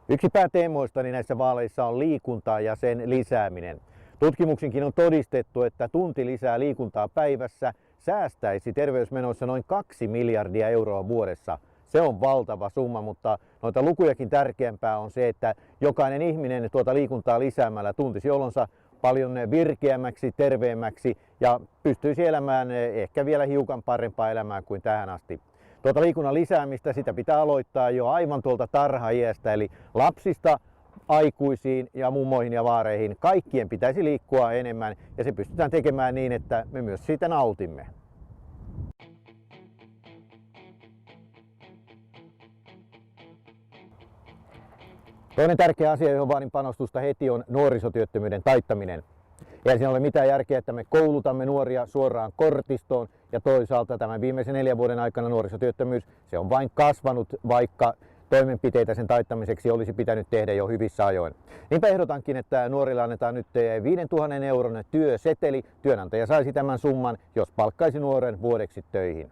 Yksi pääteemoistani näissä vaaleissa on liikunta ja sen lisääminen. Tutkimuksinkin on todistettu, että tunti lisää liikuntaa päivässä säästäisi terveysmenoissa noin 2 miljardia euroa vuodessa. Se on valtava summa, mutta noita lukujakin tärkeämpää on se, että jokainen ihminen tuota liikuntaa lisäämällä tuntisi olonsa paljon virkeämmäksi, terveemmäksi ja pystyisi elämään ehkä vielä hiukan parempaa elämää kuin tähän asti. Tuota liikunnan lisäämistä sitä pitää aloittaa jo aivan tuolta tarha-iästä, eli lapsista aikuisiin ja mummoihin ja vaareihin. Kaikkien pitäisi liikkua enemmän ja se pystytään tekemään niin, että me myös siitä nautimme. Toinen tärkeä asia, johon vaadin panostusta heti, on nuorisotyöttömyyden taittaminen. Ei siinä ole mitään järkeä, että me koulutamme nuoria suoraan kortistoon ja toisaalta tämän viimeisen 4 vuoden aikana nuorisotyöttömyys se on vain kasvanut, vaikka toimenpiteitä sen taittamiseksi olisi pitänyt tehdä jo hyvissä ajoin. Niinpä ehdotankin, että nuorille annetaan nyt 5 000 euron työseteli. Työnantaja saisi tämän summan, jos palkkaisi nuoren vuodeksi töihin.